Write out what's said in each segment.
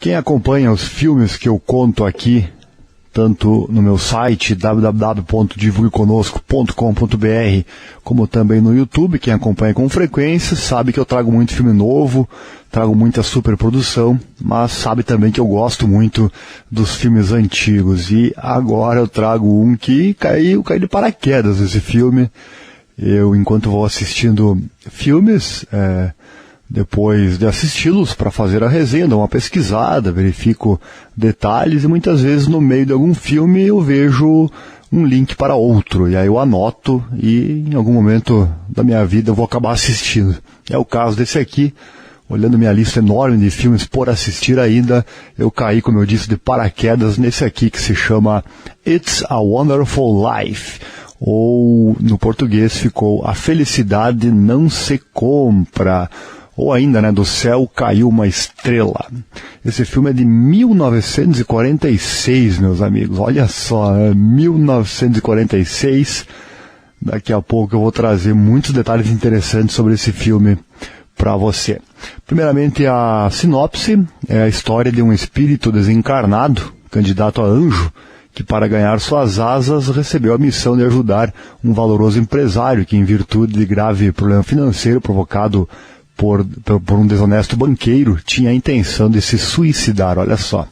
Quem acompanha os filmes que eu conto aqui, tanto no meu site www.divulgueconosco.com.br, como também no YouTube, quem acompanha com frequência sabe que eu trago muito filme novo, trago muita superprodução, mas sabe também que eu gosto muito dos filmes antigos. E agora eu trago um que caiu de paraquedas esse filme. Eu, enquanto vou assistindo filmes, depois de assisti-los para fazer a resenha, dou uma pesquisada, verifico detalhes e muitas vezes no meio de algum filme eu vejo um link para outro, e aí eu anoto e em algum momento da minha vida eu vou acabar assistindo. É o caso desse aqui. Olhando minha lista enorme de filmes por assistir ainda, eu caí, como eu disse, de paraquedas nesse aqui que se chama It's a Wonderful Life, ou no português ficou A Felicidade Não Se Compra, ou ainda, do céu caiu uma estrela. Esse filme é de 1946, meus amigos, olha só, 1946, daqui a pouco eu vou trazer muitos detalhes interessantes sobre esse filme para você. Primeiramente, a sinopse é a história de um espírito desencarnado, candidato a anjo, que para ganhar suas asas recebeu a missão de ajudar um valoroso empresário que, em virtude de grave problema financeiro provocado por um desonesto banqueiro, tinha a intenção de se suicidar. Olha só.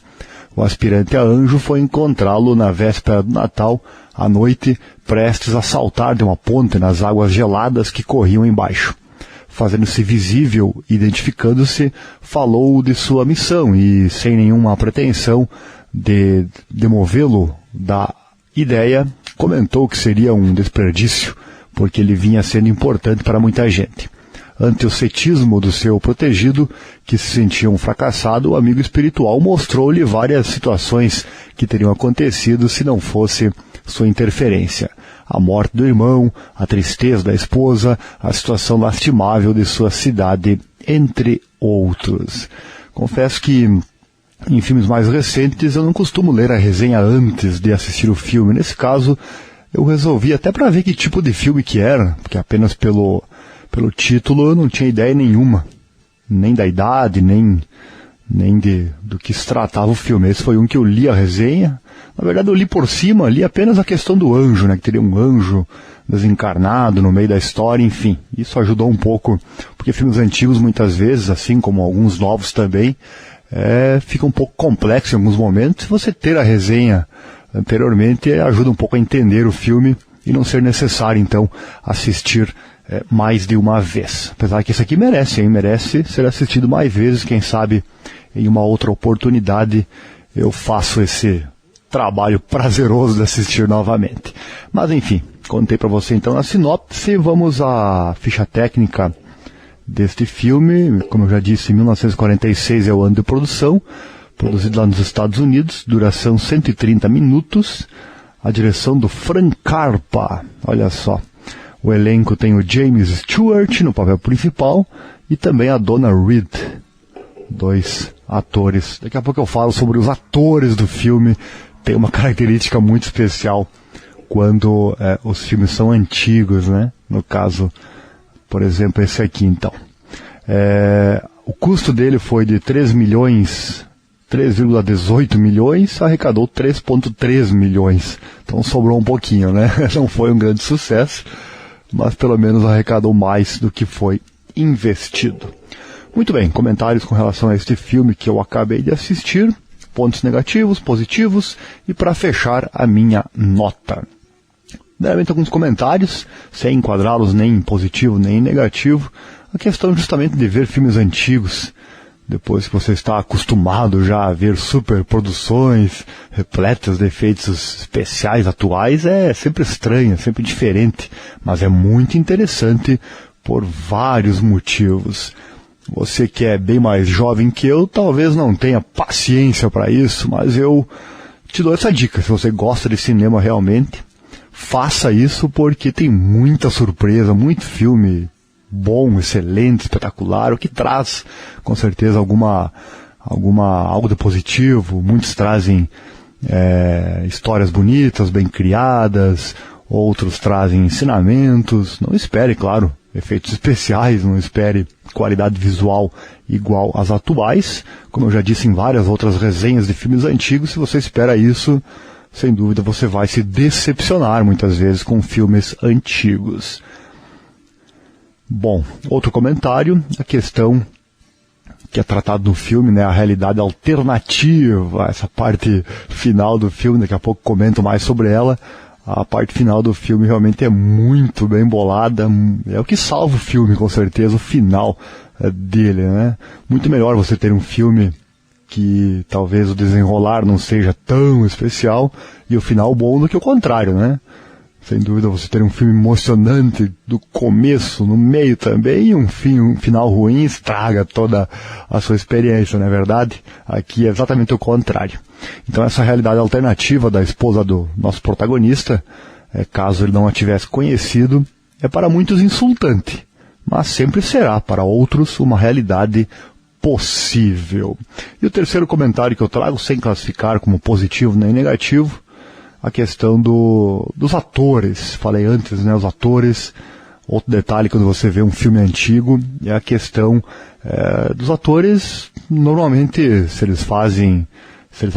O aspirante a anjo foi encontrá-lo na véspera do Natal, à noite, prestes a saltar de uma ponte nas águas geladas que corriam embaixo. Fazendo-se visível, identificando-se, falou de sua missão e, sem nenhuma pretensão de demovê-lo da ideia, comentou que seria um desperdício, porque ele vinha sendo importante para muita gente. Ante o cetismo do seu protegido, que se sentia um fracassado, o amigo espiritual mostrou-lhe várias situações que teriam acontecido se não fosse sua interferência. A morte do irmão, a tristeza da esposa, a situação lastimável de sua cidade, entre outros. Confesso que em filmes mais recentes eu não costumo ler a resenha antes de assistir o filme. Nesse caso, eu resolvi até para ver que tipo de filme que era, porque apenas pelo título eu não tinha ideia nenhuma, nem da idade, nem do que se tratava o filme. Esse foi um que eu li a resenha. Na verdade eu li por cima, li apenas a questão do anjo, que teria um anjo desencarnado no meio da história, enfim. Isso ajudou um pouco, porque filmes antigos muitas vezes, assim como alguns novos também, fica um pouco complexo em alguns momentos. Você ter a resenha anteriormente ajuda um pouco a entender o filme e não ser necessário, então, assistir mais de uma vez. Apesar que esse aqui merece ser assistido mais vezes, quem sabe em uma outra oportunidade eu faço esse trabalho prazeroso de assistir novamente. Mas enfim, contei para você então a sinopse. Vamos à ficha técnica deste filme. Como eu já disse, 1946 é o ano de produção, produzido lá nos Estados Unidos, duração 130 minutos, a direção do Frank Carpa, olha só. O elenco tem o James Stewart no papel principal e também a Donna Reed, 2 atores. Daqui a pouco eu falo sobre os atores do filme. Tem uma característica muito especial quando os filmes são antigos, No caso, por exemplo, esse aqui então. O custo dele foi de 3,18 milhões, arrecadou 3,3 milhões. Então sobrou um pouquinho, Não foi um grande sucesso, mas pelo menos arrecadou mais do que foi investido. Muito bem, comentários com relação a este filme que eu acabei de assistir, pontos negativos, positivos, e para fechar a minha nota. Primeiramente alguns comentários, sem enquadrá-los nem em positivo nem em negativo, a questão justamente de ver filmes antigos, depois que você está acostumado já a ver superproduções repletas de efeitos especiais atuais, é sempre estranho, é sempre diferente, mas é muito interessante por vários motivos. Você que é bem mais jovem que eu, talvez não tenha paciência para isso, mas eu te dou essa dica. Se você gosta de cinema realmente, faça isso, porque tem muita surpresa, muito filme bom, excelente, espetacular, o que traz com certeza algo de positivo. Muitos trazem histórias bonitas, bem criadas, outros trazem ensinamentos. Não espere, claro, efeitos especiais, não espere qualidade visual igual às atuais. Como eu já disse em várias outras resenhas de filmes antigos, se você espera isso, sem dúvida você vai se decepcionar muitas vezes com filmes antigos. Bom, outro comentário, a questão que é tratado no filme, né, a realidade alternativa, essa parte final do filme, daqui a pouco comento mais sobre ela. A parte final do filme realmente é muito bem bolada, é o que salva o filme, com certeza, o final dele, né? Muito melhor você ter um filme que talvez o desenrolar não seja tão especial e o final bom do que o contrário, né? Sem dúvida você ter um filme emocionante do começo, no meio também, e um final ruim estraga toda a sua experiência, não é verdade? Aqui é exatamente o contrário. Então essa realidade alternativa da esposa do nosso protagonista, caso ele não a tivesse conhecido, é para muitos insultante, mas sempre será para outros uma realidade possível. E o terceiro comentário que eu trago, sem classificar como positivo nem negativo, a questão dos atores. Falei antes, né, os atores. Outro detalhe quando você vê um filme antigo é a questão dos atores. Normalmente, se eles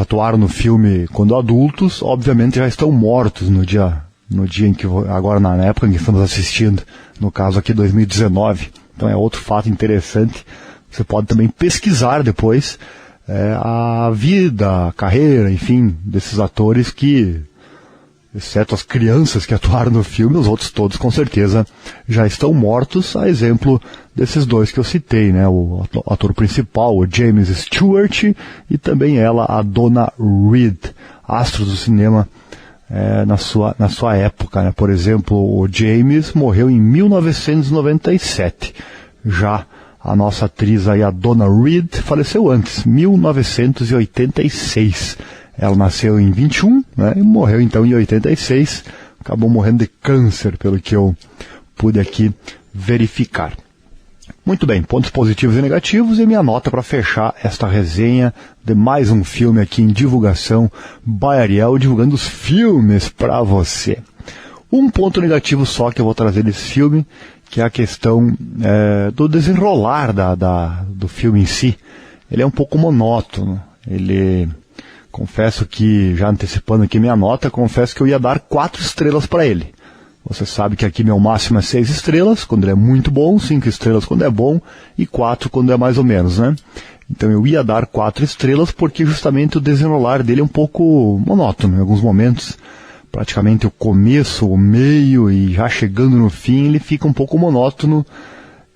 atuaram no filme quando adultos, obviamente já estão mortos no dia em que, agora na época em que estamos assistindo, no caso aqui 2019. Então é outro fato interessante. Você pode também pesquisar depois a vida, a carreira, enfim, desses atores que, exceto as crianças que atuaram no filme, os outros todos com certeza já estão mortos, a exemplo desses dois que eu citei, né? O ator principal, o James Stewart, e também ela, a Donna Reed, astros do cinema na sua época, né? Por exemplo, o James morreu em 1997, já a nossa atriz aí, a Donna Reed, faleceu antes, 1986. Ela nasceu em 21, né, e morreu então em 86. Acabou morrendo de câncer, pelo que eu pude aqui verificar. Muito bem, pontos positivos e negativos, e minha nota para fechar esta resenha de mais um filme aqui em divulgação by Ariel, divulgando os filmes para você. Um ponto negativo só que eu vou trazer desse filme, que é a questão do desenrolar do filme em si. Ele é um pouco monótono. Confesso que, já antecipando aqui minha nota, confesso que eu ia dar 4 estrelas para ele. Você sabe que aqui meu máximo é 6 estrelas, quando ele é muito bom, 5 estrelas quando é bom, e 4 quando é mais ou menos, né? Então eu ia dar 4 estrelas porque justamente o desenrolar dele é um pouco monótono em alguns momentos. Praticamente o começo, o meio e já chegando no fim, ele fica um pouco monótono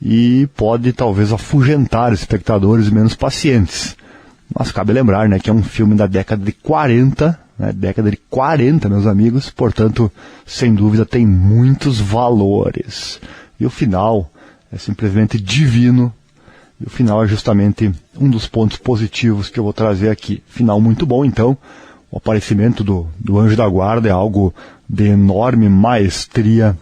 e pode talvez afugentar espectadores menos pacientes. Mas cabe lembrar, né, que é um filme da década de 40, né, década de 40, meus amigos, portanto, sem dúvida tem muitos valores. E o final é simplesmente divino, e o final é justamente um dos pontos positivos que eu vou trazer aqui. Final muito bom, então. O aparecimento do Anjo da Guarda é algo de enorme maestria.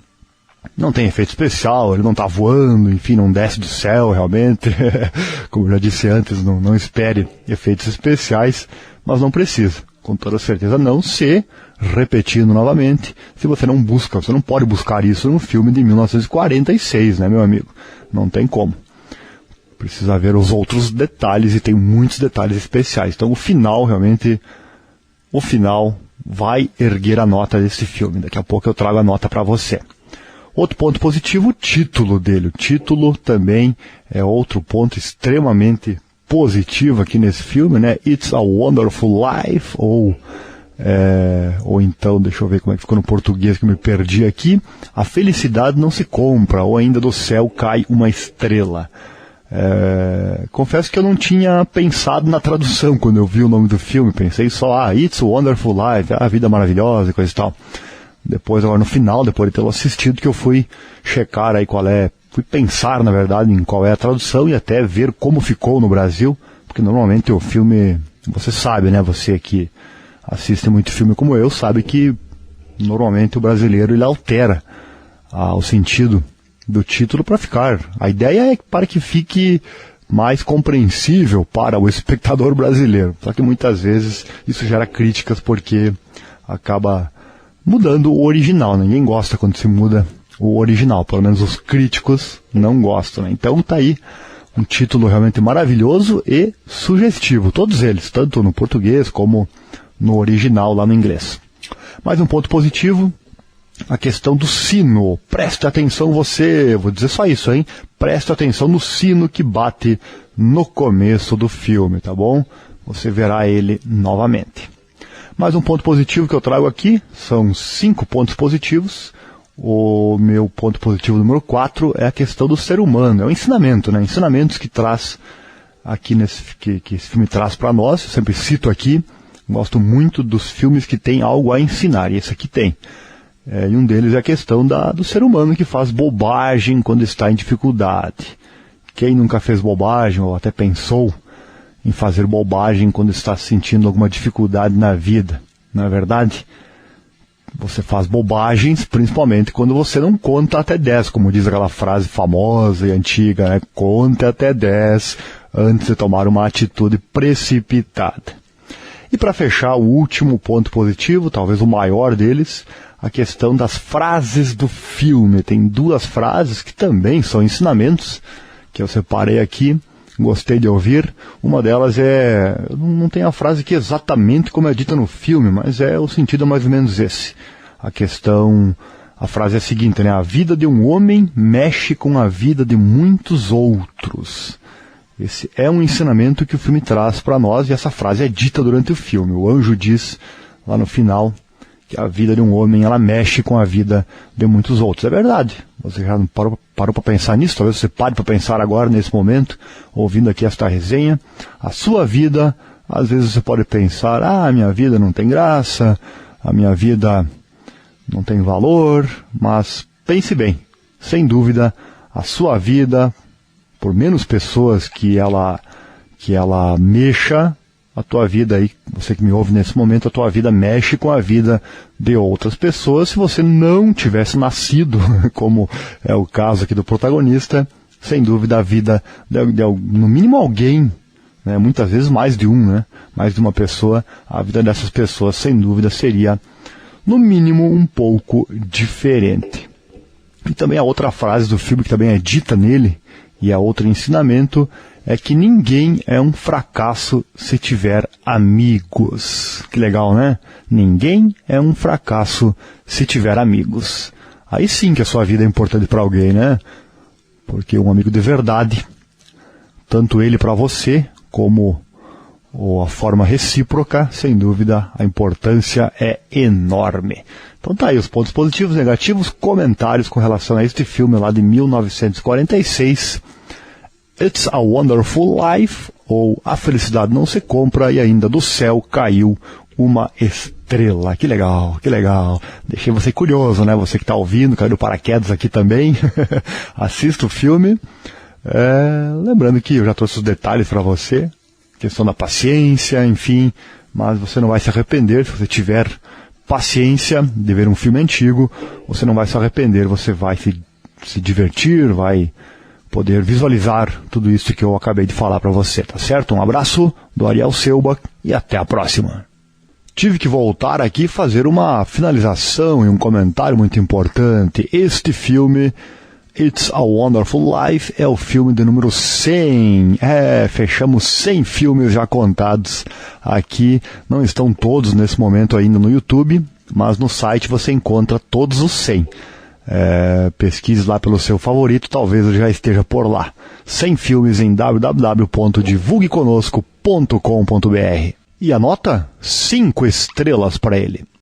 Não tem efeito especial, ele não está voando, enfim, não desce do céu realmente. Como eu já disse antes, não espere efeitos especiais, mas não precisa. Com toda certeza não, repetindo novamente, se você não busca, você não pode buscar isso num filme de 1946, né, meu amigo? Não tem como. Precisa ver os outros detalhes, e tem muitos detalhes especiais. Então o final realmente... O final vai erguer a nota desse filme. Daqui a pouco eu trago a nota para você. Outro ponto positivo, o título dele. O título também é outro ponto extremamente positivo aqui nesse filme, né? It's a Wonderful Life, ou então, deixa eu ver como é que ficou no português que eu me perdi aqui. A felicidade não se compra, ou ainda do céu cai uma estrela. Confesso que eu não tinha pensado na tradução quando eu vi o nome do filme. Pensei só, It's a Wonderful Life, a vida maravilhosa e coisa e tal. Depois, agora no final, depois de tê-lo assistido, que eu fui checar aí fui pensar, na verdade, em qual é a tradução e até ver como ficou no Brasil, porque normalmente o filme, você sabe, né, você que assiste muito filme como eu, sabe que normalmente o brasileiro ele altera o sentido do título para ficar. A ideia é para que fique mais compreensível para o espectador brasileiro. Só que muitas vezes isso gera críticas porque acaba mudando o original. Ninguém gosta quando se muda o original. Pelo menos os críticos não gostam, né? Então tá aí Um título realmente maravilhoso e sugestivo, todos eles, tanto no português como no original lá no inglês. Mais um ponto positivo, a questão do sino. Preste atenção você, vou dizer só isso, hein? Preste atenção no sino que bate no começo do filme, tá bom? Você verá ele novamente. Mais um ponto positivo que eu trago aqui, são 5 pontos positivos. O meu ponto positivo número 4 é a questão do ser humano, é o ensinamento, né? Ensinamentos que traz aqui que esse filme traz para nós. Eu sempre cito aqui, gosto muito dos filmes que tem algo a ensinar, e esse aqui tem. E um deles é a questão do ser humano que faz bobagem quando está em dificuldade. Quem nunca fez bobagem ou até pensou em fazer bobagem quando está sentindo alguma dificuldade na vida, não é verdade? Você faz bobagens, principalmente quando você não conta até 10, como diz aquela frase famosa e antiga, né? Conte até 10 antes de tomar uma atitude precipitada. E para fechar, o último ponto positivo, talvez o maior deles, a questão das frases do filme. Tem 2 frases que também são ensinamentos, que eu separei aqui, gostei de ouvir. Uma delas não tem a frase aqui exatamente como é dita no filme, mas o sentido é mais ou menos esse. A frase é a seguinte, né? A vida de um homem mexe com a vida de muitos outros. Esse é um ensinamento que o filme traz para nós, e essa frase é dita durante o filme. O anjo diz lá no final que a vida de um homem, ela mexe com a vida de muitos outros. É verdade. Você já parou para pensar nisso? Talvez você pare para pensar agora, nesse momento, ouvindo aqui esta resenha. A sua vida, às vezes você pode pensar, a minha vida não tem graça, a minha vida não tem valor, mas pense bem, sem dúvida, a sua vida, por menos pessoas que ela mexa, a tua vida aí, você que me ouve nesse momento, a tua vida mexe com a vida de outras pessoas. Se você não tivesse nascido, como é o caso aqui do protagonista, sem dúvida a vida de no mínimo alguém, né, muitas vezes mais de um, né, mais de uma pessoa, a vida dessas pessoas sem dúvida seria no mínimo um pouco diferente. E também a outra frase do filme que também é dita nele, e a outro ensinamento, é que ninguém é um fracasso se tiver amigos. Que legal, né? Ninguém é um fracasso se tiver amigos. Aí sim que a sua vida é importante para alguém, né? Porque um amigo de verdade, tanto ele para você, como a forma recíproca, sem dúvida, a importância é enorme. Então tá aí os pontos positivos, negativos, comentários com relação a este filme lá de 1946, It's a Wonderful Life, ou A Felicidade Não Se Compra, e ainda do céu caiu uma estrela. Que legal, que legal. Deixei você curioso, né? Você que está ouvindo, caiu do paraquedas aqui também. Assista o filme. Lembrando que eu já trouxe os detalhes para você, questão da paciência, enfim, mas você não vai se arrepender se você tiver paciência de ver um filme antigo. Você não vai se arrepender, você vai se divertir, vai poder visualizar tudo isso que eu acabei de falar para você, tá certo? Um abraço do Ariel Selbach e até a próxima. Tive que voltar aqui e fazer uma finalização e um comentário muito importante. Este filme, It's a Wonderful Life, é o filme de número 100. Fechamos 100 filmes já contados aqui. Não estão todos nesse momento ainda no YouTube, mas no site você encontra todos os 100. Pesquise lá pelo seu favorito, talvez eu já esteja por lá. 100 filmes em www.divulgueconosco.com.br. E a nota? 5 estrelas para ele.